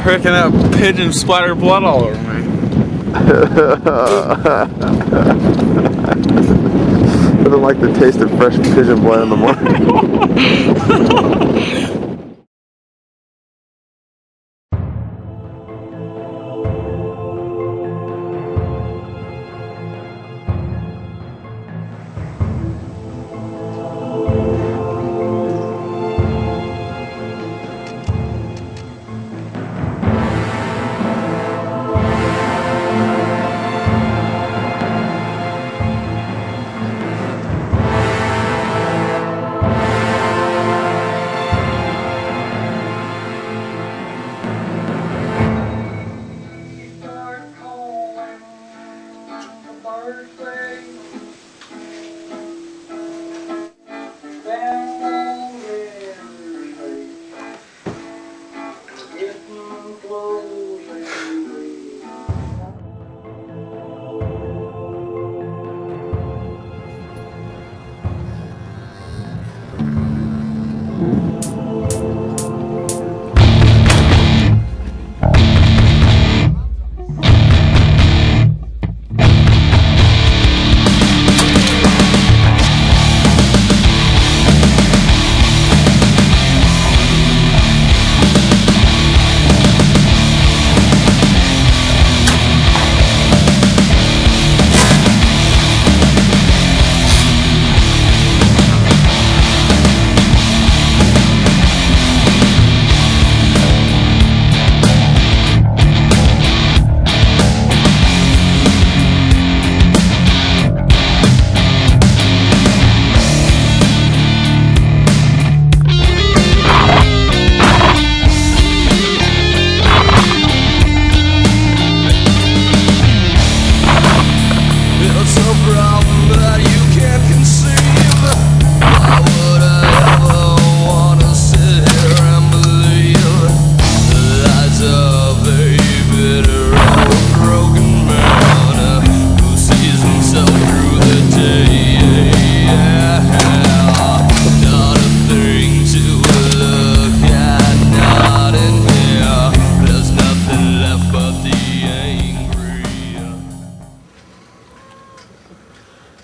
Freaking that pigeon splattered blood all over me. Nothing like the taste of fresh pigeon blood in the morning.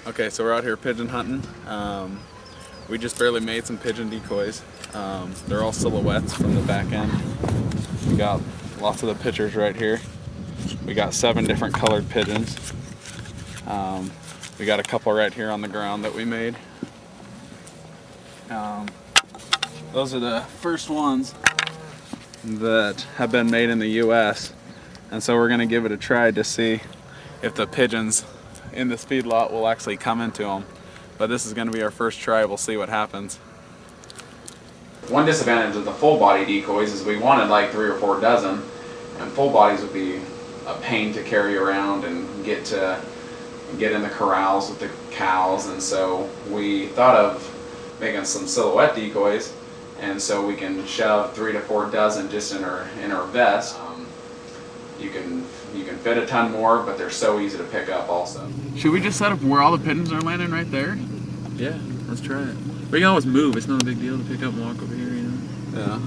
Okay, so we're out here pigeon hunting. We just barely made some pigeon decoys. They're all silhouettes from the back end. We got lots of the pictures right here. We got 7 different colored pigeons. We got a couple right here on the ground that we made. Those are the first ones that have been made in the US, and so we're going to give it a try to see if the pigeons in this feedlot will actually come into them. But this is going to be our first try. We'll see what happens. One disadvantage of the full body decoys is we wanted like 3 or 4 dozen, and full bodies would be a pain to carry around and get in the corrals with the cows, and so we thought of making some silhouette decoys, and so we can shove 3 to 4 dozen just in our vest. You can fit a ton more, but they're so easy to pick up also. Should we just set up where all the pigeons are landing right there? Yeah, let's try it. We can always move. It's not a big deal to pick up and walk over here, you know? Yeah.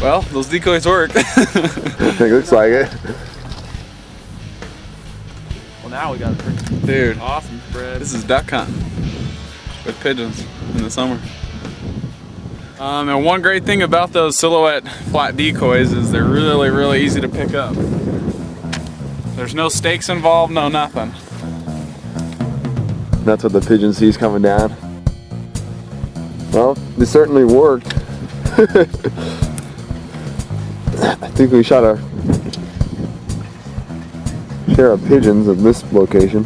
Well, those decoys work. It looks like it. Well, now we got a pretty Dude, awesome spread. This is duck hunting with pigeons in the summer. And one great thing about those silhouette flat decoys is they're really, really easy to pick up. There's no stakes involved, no nothing. That's what the pigeon sees coming down. Well, they certainly worked. I think we shot a share of pigeons at this location.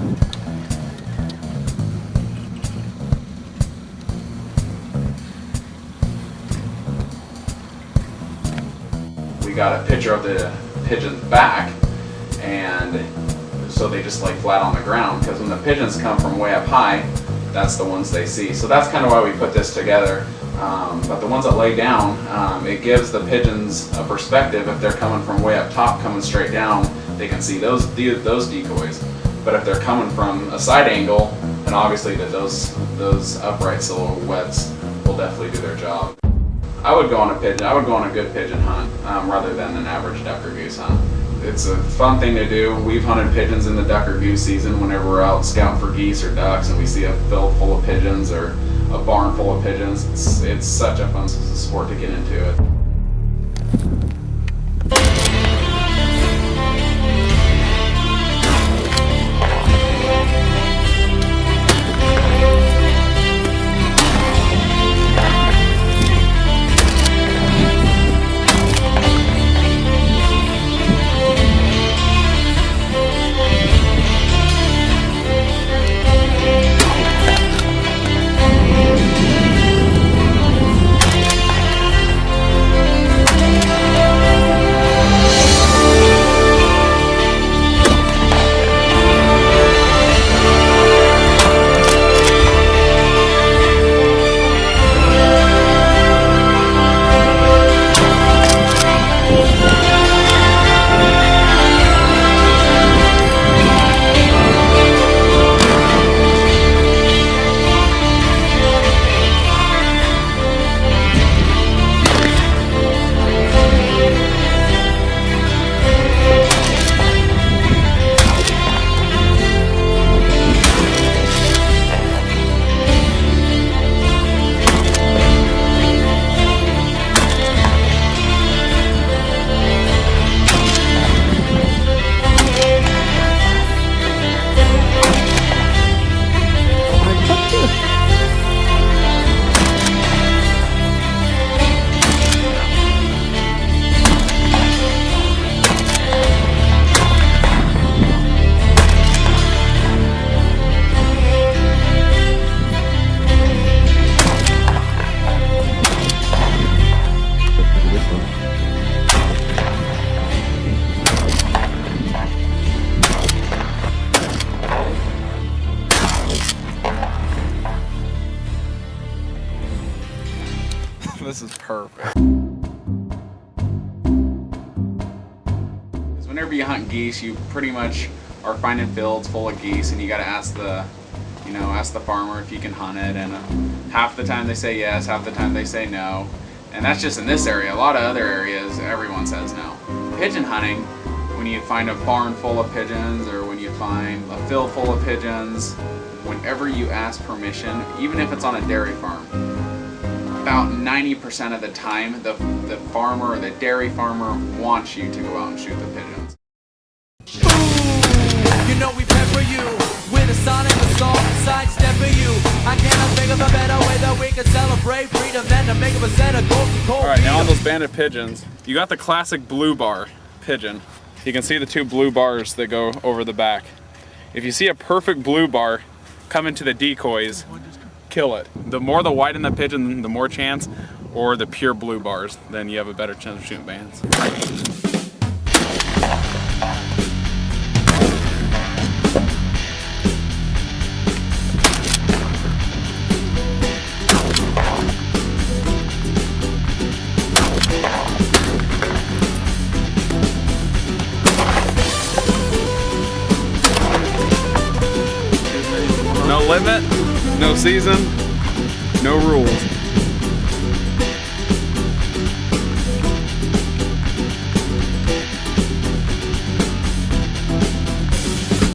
We got a picture of the pigeon's back, and so they just lay flat on the ground, because when the pigeons come from way up high, that's the ones they see. So that's kind of why we put this together. But the ones that lay down, it gives the pigeons a perspective. If they're coming from way up top, coming straight down, they can see those decoys. But if they're coming from a side angle, then obviously those upright silhouettes will definitely do their job. I would go on a pigeon. I would go on a good pigeon hunt rather than an average duck or goose hunt. It's a fun thing to do. We've hunted pigeons in the duck or goose season whenever we're out scouting for geese or ducks, and we see a field full of pigeons or a barn full of pigeons. It's such a fun sport to get into it. This is perfect. Because whenever you hunt geese, you pretty much are finding fields full of geese, and you got to ask the farmer if you can hunt it, and half the time they say yes, half the time they say no. And that's just in this area. A lot of other areas, everyone says no. Pigeon hunting, when you find a barn full of pigeons, or when you find a field full of pigeons, whenever you ask permission, even if it's on a dairy farm, about 90% of the time, the farmer or the dairy farmer wants you to go out and shoot the pigeons. You know we pepper you with a sonic assault, sidestep for you. I cannot think of a better way that we can celebrate freedom than to make a percent of gold. Alright, now on those banded pigeons, you got the classic blue bar pigeon. You can see the two blue bars that go over the back. If you see a perfect blue bar come into the decoys, kill it. The more the white in the pigeon, the more chance, or the pure blue bars, then you have a better chance of shooting bands. No limit, no season, no rules.